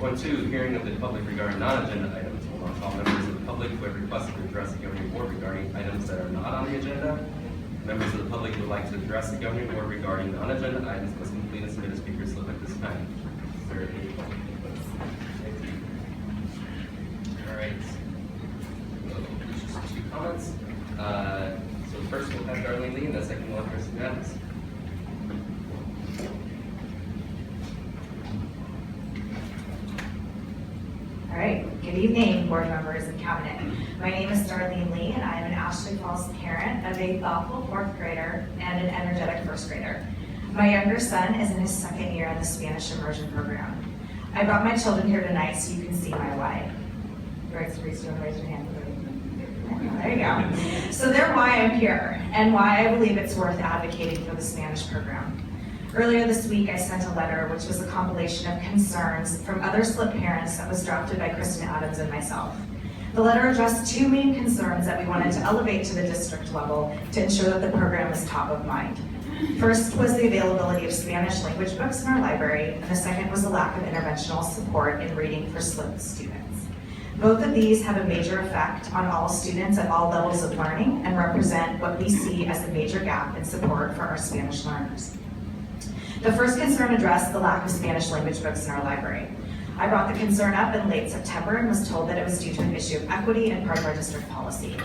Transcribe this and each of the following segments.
4.2, hearing of the public regarding non-agenda items. We'll call members of the public who have requested to address the governing board regarding items that are not on the agenda. Members of the public who would like to address the governing board regarding non-agenda items must complete and submit a speaker slip at this time. Is there any public input? Thank you. All right. So, just 2 comments. So first we'll have Darlene Lee, and the second we'll have Kristen Adams. All right, good evening, board members and cabinet. My name is Darlene Lee, and I am an Ashley Falls parent of a thoughtful 4th grader and an energetic 1st grader. My younger son is in his 2nd year in the Spanish immersion program. I brought my children here tonight so you can see my why. Raise your hand. There you go. So they're why I'm here, and why I believe it's worth advocating for the Spanish program. Earlier this week, I sent a letter which was a compilation of concerns from other SLIP parents that was drafted by Kristen Adams and myself. The letter addressed 2 main concerns that we wanted to elevate to the district level to ensure that the program is top of mind. First was the availability of Spanish language books in our library, and the second was the lack of interventional support in reading for SLIP students. Both of these have a major effect on all students at all levels of learning and represent what we see as a major gap in support for our Spanish learners. The first concern addressed the lack of Spanish language books in our library. I brought the concern up in late September and was told that it was due to an issue of equity and part of our district policy.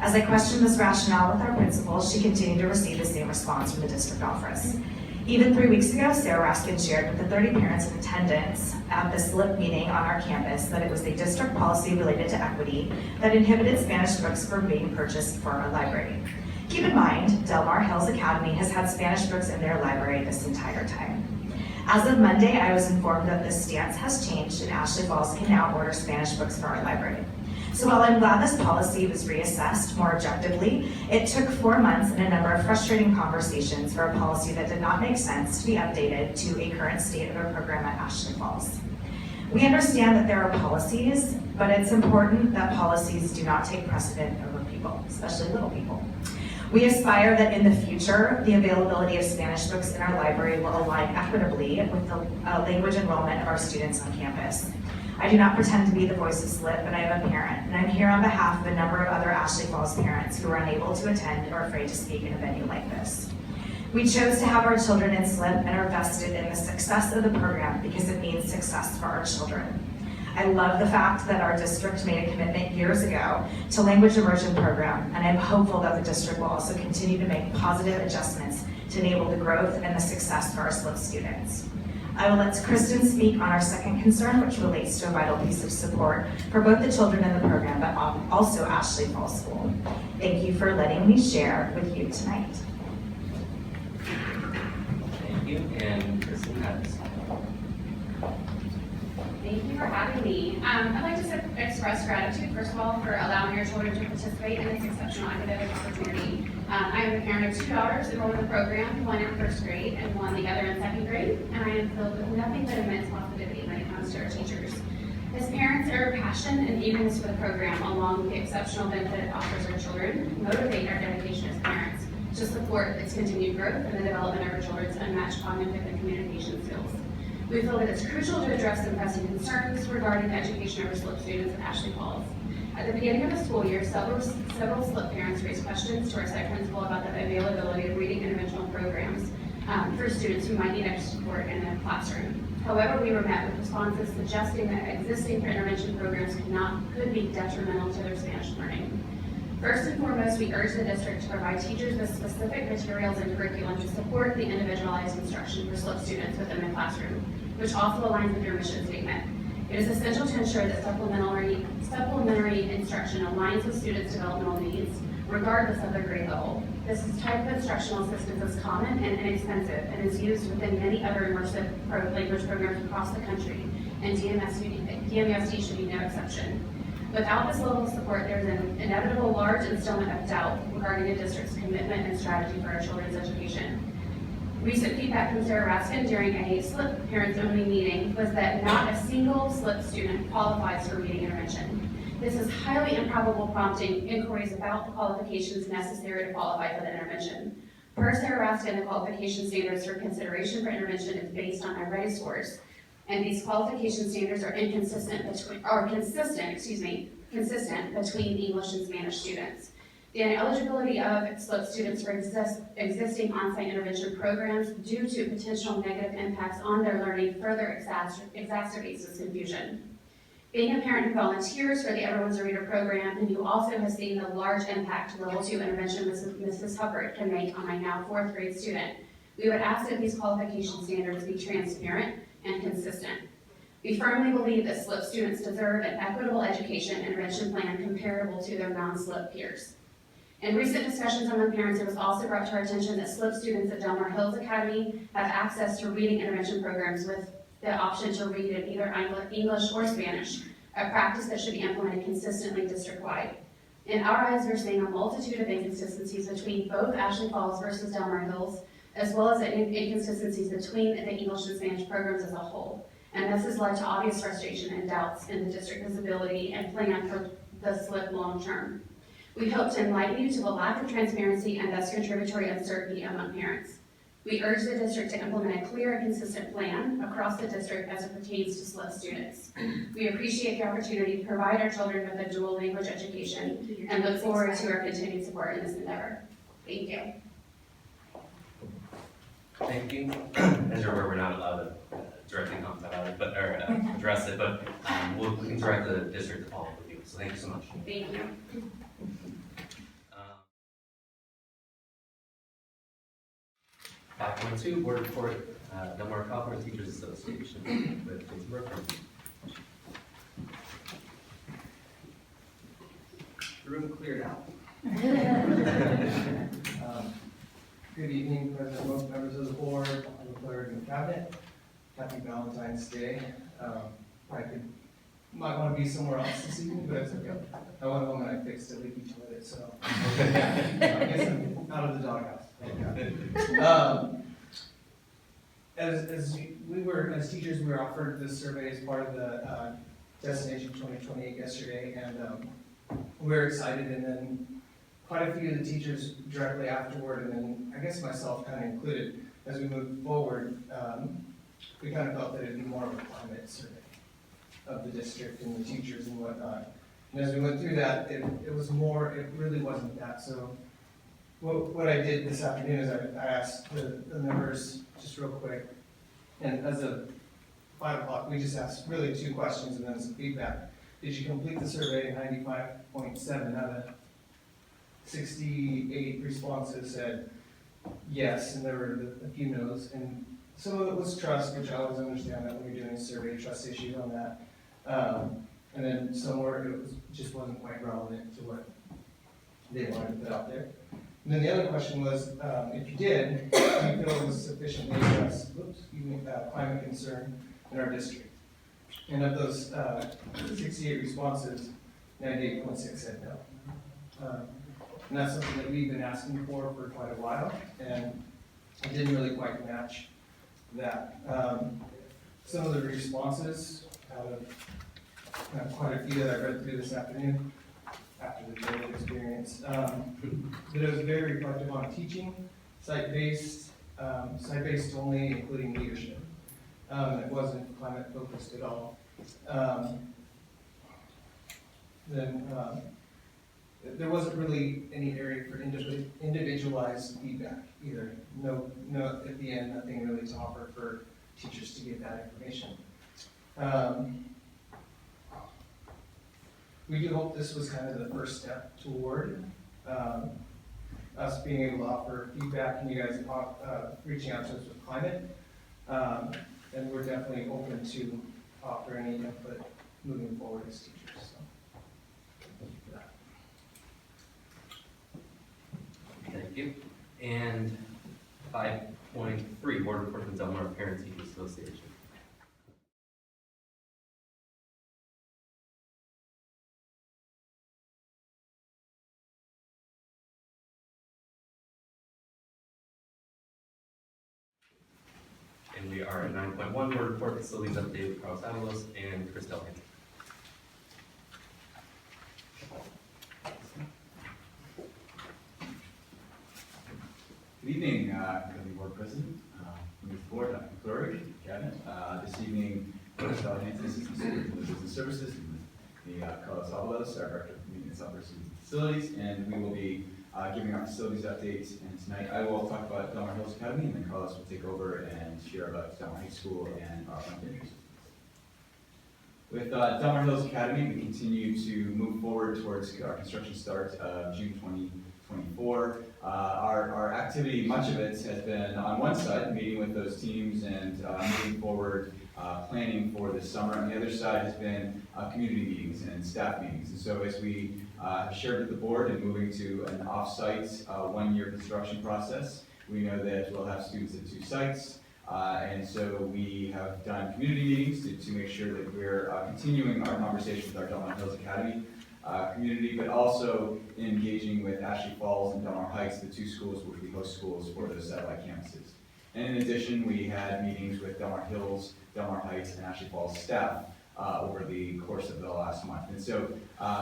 As I questioned this rationale with our principal, she continued to receive the same response from the district office. Even 3 weeks ago, Sarah Raskin shared with the 30 parents in attendance at the SLIP meeting on our campus that it was a district policy related to equity that inhibited Spanish books from being purchased for our library. Keep in mind, Del Mar Hills Academy has had Spanish books in their library this entire time. As of Monday, I was informed that this stance has changed and Ashley Falls can now order Spanish books for our library. So while I'm glad this policy was reassessed more objectively, it took 4 months and a number of frustrating conversations for a policy that did not make sense to be updated to a current state of our program at Ashley Falls. We understand that there are policies, but it's important that policies do not take precedent over people, especially little people. We aspire that in the future, the availability of Spanish books in our library will align equitably with the language enrollment of our students on campus. I do not pretend to be the voice of SLIP, but I am a parent, and I'm here on behalf of a number of other Ashley Falls parents who are unable to attend or afraid to speak in a venue like this. We chose to have our children in SLIP and are vested in the success of the program because it means success for our children. I love the fact that our district made a commitment years ago to language immersion program, and I'm hopeful that the district will also continue to make positive adjustments to enable the growth and the success for our SLIP students. I will let Kristen speak on our second concern, which relates to a vital piece of support for both the children in the program, but also Ashley Falls School. Thank you for letting me share with you tonight. Thank you, and Kristen Adams. Thank you for having me. I'd like to express gratitude, first of all, for allowing your children to participate in this exceptional academic opportunity. I am the parent of 2 daughters enrolled in the program, one in 1st grade and one the other in 2nd grade, and I am filled with nothing but immense positivity when it comes to our teachers. As parents, our passion and eagerness for the program, along with the exceptional benefit it offers our children, motivate our dedication as parents to support its continued growth and the development of our children's unmatched cognitive and communication skills. We feel that it's crucial to address some pressing concerns regarding the education of our SLIP students at Ashley Falls. At the beginning of the school year, several SLIP parents raised questions to our site principal about the availability of reading interventional programs for students who might need extra support in the classroom. However, we were met with responses suggesting that existing intervention programs could be detrimental to their Spanish learning. First and foremost, we urge the district to provide teachers with specific materials and curriculum to support the individualized instruction for SLIP students within the classroom, which also aligns with your mission statement. It is essential to ensure that supplementary instruction aligns with students' developmental needs, regardless of their grade level. This type of instructional assistance is common and inexpensive and is used within many other immersive language programs across the country, and DMUSD should be no exception. Without this level of support, there is an inevitable large instillment of doubt regarding the district's commitment and strategy for our children's education. Recent feedback from Sarah Raskin during a SLIP parents-only meeting was that not a single SLIP student qualifies for reading intervention. This is highly improbable, prompting inquiries about the qualifications necessary to qualify for the intervention. Per Sarah Raskin, the qualification standards for consideration for intervention is based on IREDI scores, and these qualification standards are consistent between English and Spanish students. The ineligibility of SLIP students for existing on-site intervention programs due to potential negative impacts on their learning further exacerbates this confusion. Being a parent who volunteers for the Everyone's a Reader program and who also has seen the large impact Level 2 intervention Mrs. Hubbard can make on my now 4th grade student, we would ask that these qualification standards be transparent and consistent. We firmly believe that SLIP students deserve an equitable education intervention plan comparable to their non-SLIP peers. In recent discussions among parents, it was also brought to our attention that SLIP students at Delmar Hills Academy have access to reading intervention programs with the option to read in either English or Spanish, a practice that should be implemented consistently district-wide. In our eyes, we're seeing a multitude of inconsistencies between both Ashley Falls versus Delmar Hills, as well as inconsistencies between the English and Spanish programs as a whole. And this has led to obvious frustration and doubts in the district visibility and plan for the SLIP long-term. We hope to enlighten you to the lack of transparency and thus contributory uncertainty among parents. We urge the district to implement a clear and consistent plan across the district as it pertains to SLIP students. We appreciate the opportunity to provide our children with a dual language education and look forward to our continued support in this endeavor. Thank you. Thank you. As you're aware, we're not allowed to directly comment about it, but address it, but we can direct the district to follow up with you. So thank you so much. Thank you. 5.2 Board Report, Delmar California Teachers Association with Jason Burkhardt. The room cleared out. Good evening, President, most members of the board, the clerk, and the cabinet. Happy Valentine's Day. Might want to be somewhere else this evening, but it's okay. I went home and I fixed a leaky toilet, so I guess I'm out of the doghouse. As teachers, we were offered this survey as part of the Destination 2028 yesterday, and we were excited. And then quite a few of the teachers directly afterward, and then I guess myself kind of included, as we moved forward, we kind of felt that it'd be more of a climate survey of the district and the teachers and whatnot. And as we went through that, it really wasn't that. So what I did this afternoon is I asked the members just real quick, and as of 5 o'clock, we just asked really 2 questions and then some feedback. Did you complete the survey? 95.7 out of 68 responses said yes, and there were a few no's. And some of it was trust, which I always understand that when you're doing a survey, trust issues on that. And then somewhere just wasn't quite relevant to what they wanted to put out there. And then the other question was, if you did, do you feel it was sufficiently addressed climate concern in our district? And of those 68 responses, 98.6 said no. And that's something that we've been asking for quite a while, and it didn't really quite match that. Some of the responses out of quite a few that I read through this afternoon after the COVID experience, that it was very reflective on teaching, site-based only, including leadership. It wasn't climate focused at all. There wasn't really any area for individualized feedback either. No, at the end, nothing really to offer for teachers to get that information. We do hope this was kind of the first step toward us being able to offer feedback and you guys reaching out to us with climate. And we're definitely open to offer any input moving forward as teachers. So, thank you for that. Thank you. And 5.3 Board Report from Delmar Parent Teachers Association. And we are at 9.1 Board Report Facilities Update with Carlos Avalos and Chris Delhan. Good evening, Board President, members of the board, Dr. Clerk, Cabinet. This evening, Buenas tardes, Assistant Superintendent of Business Services, and Carlos Avalos, our Director of Maintenance Operations and Facilities, and we will be giving our facilities updates. And tonight I will talk about Delmar Hills Academy, and then Carlos will take over and share about Delmar High School and our front interest. With Delmar Hills Academy, we continue to move forward towards our construction start of June 2024. Our activity, much of it has been on one side, meeting with those teams and moving forward, planning for the summer. On the other side has been community meetings and staff meetings. And so as we shared with the board and moving to an off-site one-year construction process, we know that we'll have students at 2 sites. And so we have done community meetings to make sure that we're continuing our conversation with our Delmar Hills Academy community, but also engaging with Ashley Falls and Delmar Heights, the 2 schools which we host schools for those satellite campuses. And in addition, we had meetings with Delmar Hills, Delmar Heights, and Ashley Falls staff over the course of the last month. And so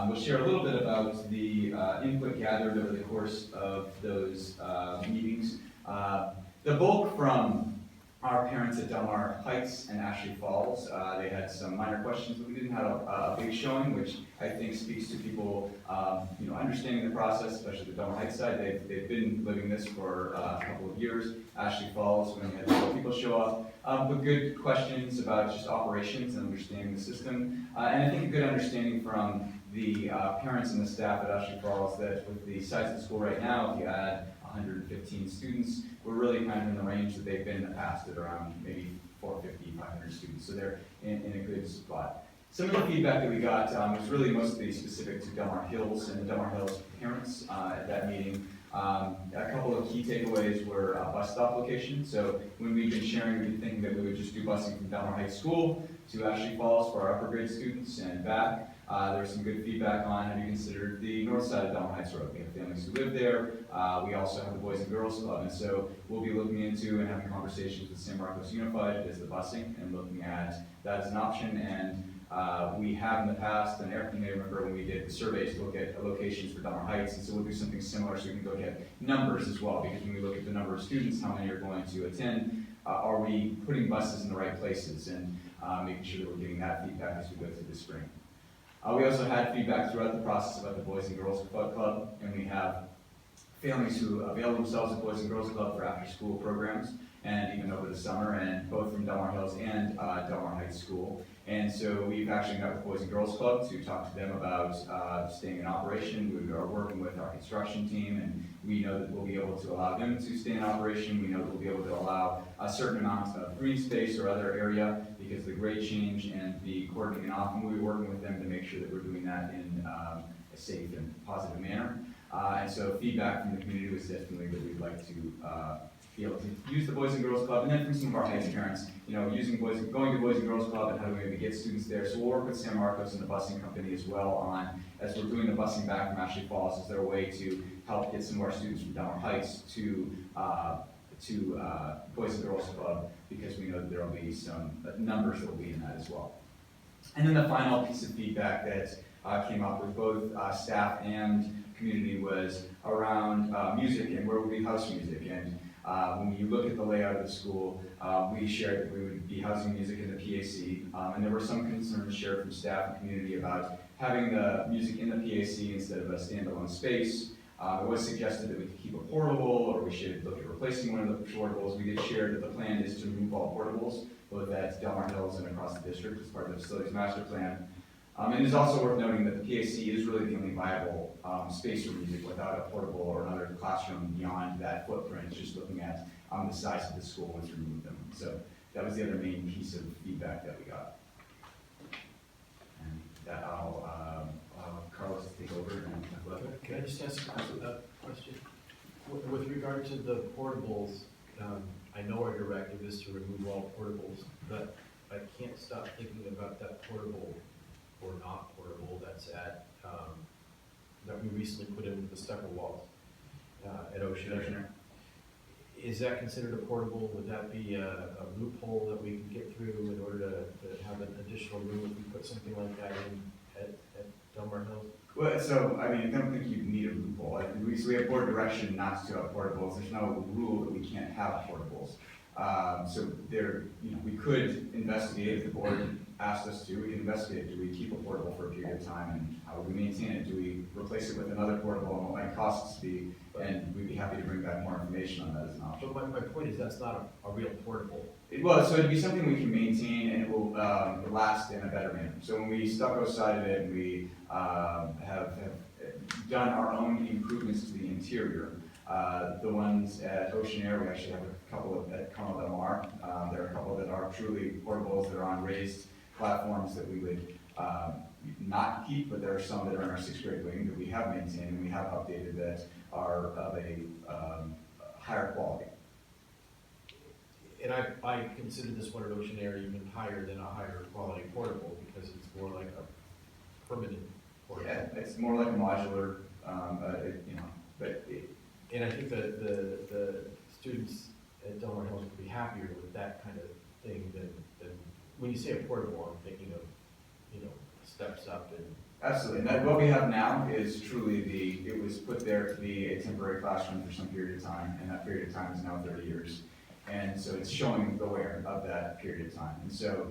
we'll share a little bit about the input gathered over the course of those meetings. The bulk from our parents at Delmar Heights and Ashley Falls, they had some minor questions, but we didn't have a big showing, which I think speaks to people, understanding the process, especially the Delmar Heights side. They've been living this for a couple of years. Ashley Falls, when we had several people show up, with good questions about just operations and understanding the system, and I think a good understanding from the parents and the staff at Ashley Falls that with the size of the school right now, if you add 115 students, we're really kind of in the range that they've been in the past at around maybe 450, 500 students. So they're in a good spot. Some of the feedback that we got was really mostly specific to Delmar Hills and the Delmar Hills parents at that meeting. A couple of key takeaways were bus stop location. So when we've been sharing, we've been thinking that we would just do busing from Delmar High School to Ashley Falls for our upper grade students and back. There was some good feedback on have you considered the north side of Delmar Heights Road. We have families who live there. We also have the Boys and Girls Club, and so we'll be looking into and having conversations with San Marcos Unified as the busing and looking at that as an option. And we have in the past, and Eric, you may remember when we did the surveys to look at locations for Delmar Heights, and so we'll do something similar so we can look at numbers as well, because when we look at the number of students, how many are going to attend, are we putting buses in the right places, and making sure that we're getting that feedback as we go through the spring. We also had feedback throughout the process about the Boys and Girls Club, and we have families who avail themselves of Boys and Girls Club for after-school programs, and even over the summer, and both from Delmar Hills and Delmar Heights School. And so we've actually met with Boys and Girls Club to talk to them about staying in operation. We are working with our construction team, and we know that we'll be able to allow them to stay in operation. We know that we'll be able to allow a certain amount of green space or other area because of the grade change and the coordinating off, and we'll be working with them to make sure that we're doing that in a safe and positive manner. And so feedback from the community was definitely that we'd like to be able to use the Boys and Girls Club, and then from some of our Heights parents, going to Boys and Girls Club and how do we maybe get students there. So we'll work with San Marcos and the busing company as well on, as we're doing the busing back from Ashley Falls, is there a way to help get some of our students from Delmar Heights to Boys and Girls Club, because we know that there will be some numbers that will be in that as well. And then the final piece of feedback that came up with both staff and community was around music and where we house music. And when you look at the layout of the school, we shared that we would be housing music in the PAC, and there were some concerns shared from staff and community about having the music in the PAC instead of a standalone space. It was suggested that we could keep a portable, or we should look at replacing one of the portables. We did share that the plan is to remove all portables, both at Delmar Hills and across the district as part of the facilities master plan. And it's also worth noting that the PAC is really the only viable space for music without a portable or another classroom beyond that footprint. It's just looking at the size of the school once we remove them. So that was the other main piece of feedback that we got. And that I'll Carlos take over and talk about. Can I just ask a question? With regard to the portables, I know our directive is to remove all portables, but I can't stop thinking about that portable or not portable that's at, that we recently put in the stucco walls at Ocean. Is that considered a portable? Would that be a loophole that we can get through in order to have an additional room if we put something like that in at Delmar Hills? Well, so, I don't think you need a loophole. We have board direction not to have portables. There's no rule that we can't have portables. So there, we could investigate if the board asked us to, we can investigate, do we keep a portable for a period of time, and how would we maintain it? Do we replace it with another portable, and what might costs be? And we'd be happy to bring back more information on that as an option. So my point is, that's not a real portable. Well, so it'd be something we can maintain, and it will last in a better manner. So when we stucco sided it, and we have done our own improvements to the interior, the ones at Ocean Air, we actually have a couple of at Carmel Del Mar. There are a couple that are truly portables that are on raised platforms that we would not keep, but there are some that are in our 6th grade wing that we have maintained and we have updated that are of a higher quality. And I consider this one at Ocean Air even higher than a higher quality portable, because it's more like a permanent portable. Yeah, it's more like a modular, but And I think that the students at Del Mar Hills would be happier with that kind of thing than when you say a portable, I'm thinking of, steps up and. absolutely. And what we have now is truly it was put there to be a temporary classroom for some period of time, and that period of time is now 30 years. And so it's showing the wear of that period of time. And so,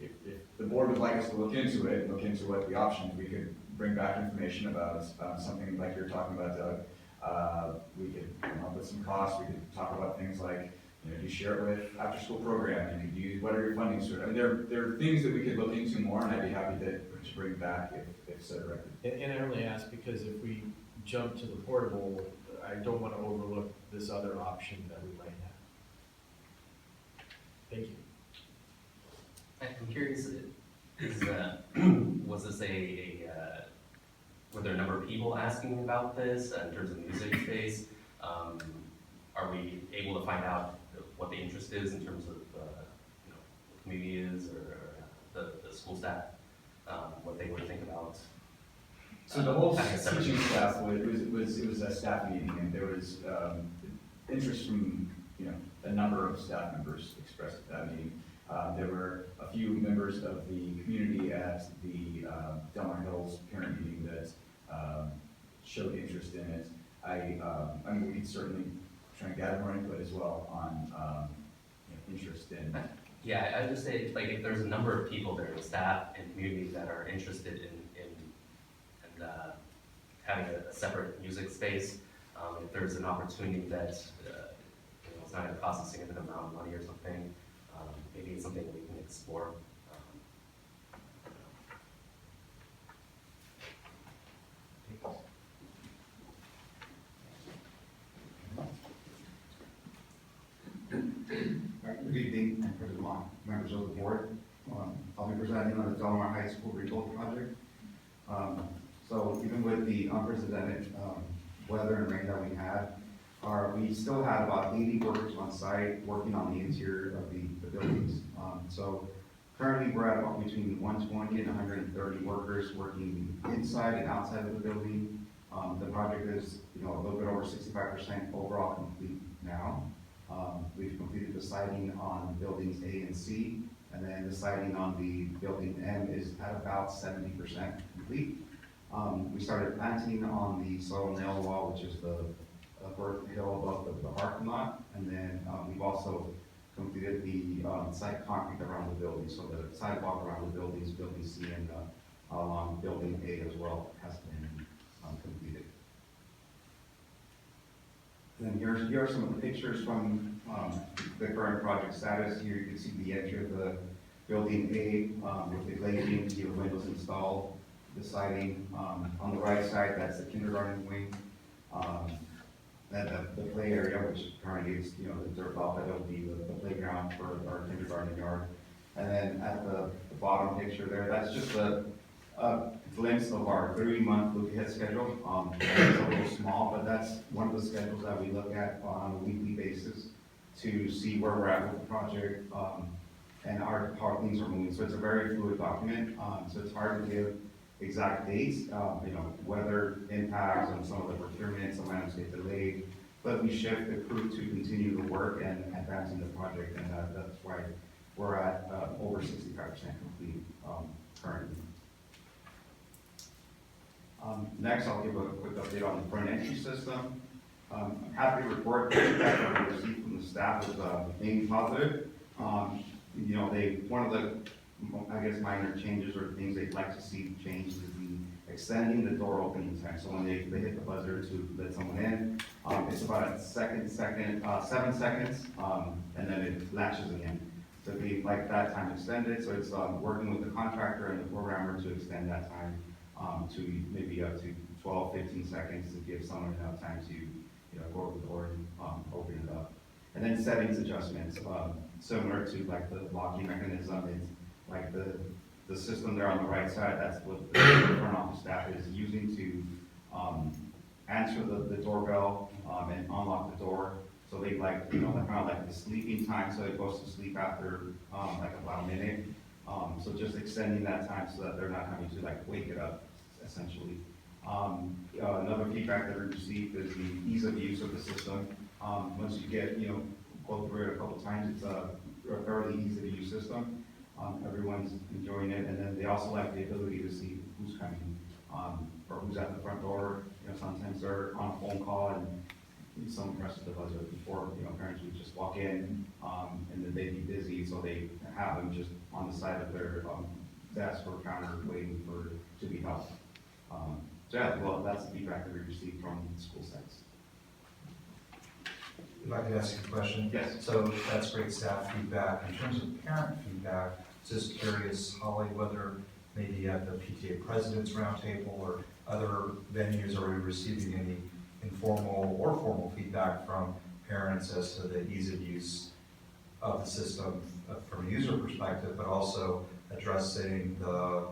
if the board would like us to look into it, look into what the options, we could bring back information about something like you're talking about, Doug. We could come up with some costs. We could talk about things like, do you share it with after-school program? You could use, what are your funding sources? I mean, there are things that we could look into more, and I'd be happy to bring back if so directed. And I only ask because if we jump to the portable, I don't want to overlook this other option that we might have. Thank you. I'm curious, was this were there a number of people asking about this in terms of music space? Are we able to find out what the interest is in terms of, what the community is, or the school staff, what they would think about? So the whole having a separate teaching meeting? staff, it was a staff meeting, and there was interest from, a number of staff members expressed at that meeting. There were a few members of the community at the Del Mar Hills parent meeting that showed interest in it. I mean, we could certainly try and gather more input as well on interest in. Yeah, I'd just say, like, if there's a number of people there, staff and community, that are interested in having a separate music space, if there's an opportunity that, it's not going to cost a significant amount of money or something, maybe it's something we can explore. Good evening, and President Long, members of the board. I'll be presenting on the Del Mar High School rebuild project. So even with the unprecedented weather and rain that we had, we still had about 80 workers on site working on the interior of the buildings. So currently we're at about between 120 and 130 workers working inside and outside of the building. The project is a little bit over 65% overall complete now. We've completed the siding on buildings A and C, and then the siding on the building M is at about 70% complete. We started planting on the soil nail wall, which is the vertical hill above the parking lot, and then we've also completed the site concrete around the building, so the sidewalk around the buildings, building C and along building A as well has been completed. And then here are some of the pictures from the current project status. Here you can see the entry of the building A with the glazing, the windows installed, the siding. On the right side, that's the kindergarten wing. Then the play area, which currently is the dirt block, that will be the playground for our kindergarten yard. And then at the bottom picture there, that's just a glimpse of our 3-month look-ahead schedule. It's a little small, but that's one of the schedules that we look at on a weekly basis to see where we're at with the project and how things are moving. So it's a very fluid document. So it's hard to give exact dates. Weather impacts and some of the procurement, some items get delayed, but we shift the crew to continue the work and advancing the project, and that's why we're at over 65% complete currently. Next, I'll give a quick update on the front entry system. I'm happy to report that the feedback that we received from the staff is mainly positive. you know, one of the, I guess, minor changes or things they'd like to see changed is the extending the door opening time. So when they hit the buzzer to let someone in, it's about a 7 seconds, and then it latches again. So it'd be like that time extended, so it's working with the contractor and the programmer to extend that time to maybe up to 12, 15 seconds to give someone enough time to, you know, go over the door and open it up. And then settings adjustments, similar to like the locking mechanism, it's like the system there on the right side, that's what the front office staff is using to answer the doorbell and unlock the door. So they like, you know, kind of like the sleeping time, so it goes to sleep after like about a minute. So just extending that time so that they're not having to like wake it up, essentially. Another feedback that we received is the ease of use of the system. Once you get, you know, go through it a couple times, it's a fairly easy to use system. Everyone's enjoying it, and then they also like the ability to see who's coming or who's at the front door. You know, sometimes they're on a phone call and someone presses the buzzer before, you know, parents would just walk in and then they'd be busy, so they have them just on the side of their desk or counter waiting to be helped. So yeah, well, that's the feedback that we received from school sites. If I could ask you a question? Yes. So that's great staff feedback. In terms of parent feedback, just curious, Holly, whether maybe at the PTA President's Roundtable or other venues, are we receiving any informal or formal feedback from parents as to the ease of use of the system from a user perspective, but also addressing the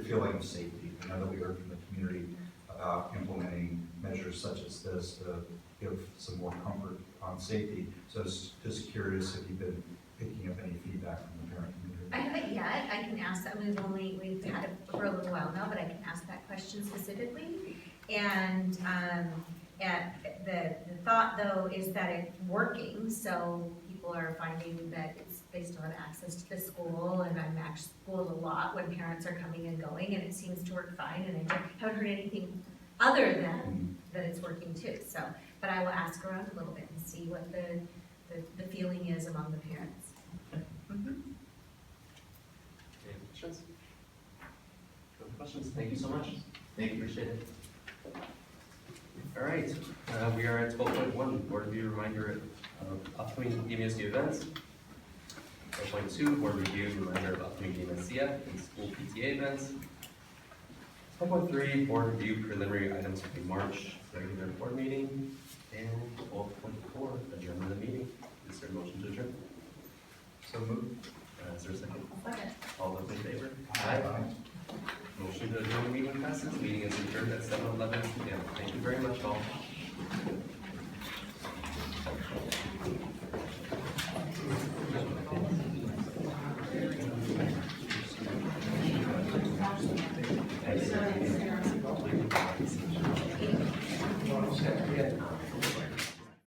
feeling of safety? I know that we heard from the community about implementing measures such as this to give some more comfort on safety. So I was just curious if you've been picking up any feedback from the parent community. I haven't yet. I can ask that. We've had it for a little while now, but I can ask that question specifically. And the thought though is that it's working, so people are finding that they still have access to the school, and I'm at school a lot when parents are coming and going, and it seems to work fine, and I haven't heard anything other than that it's working too. So, but I will ask around a little bit and see what the feeling is among the parents. Mm-hmm. Any questions? No questions? Thank you so much. Thank you. Appreciate it. All right, we are at 12.1, board review reminder of upcoming DMUSD events. 12.2, board review reminder of upcoming DMCTA and school PTA events. 12.3, board review preliminary items for the March regular board meeting. And 12.4, adjournment of the meeting. Is there a motion to adjourn? So moved. Is there a second? Okay. All those in favor? Motion to adjourn the meeting passes. Meeting is adjourned at 7:11 p.m. Thank you very much, all. Yeah.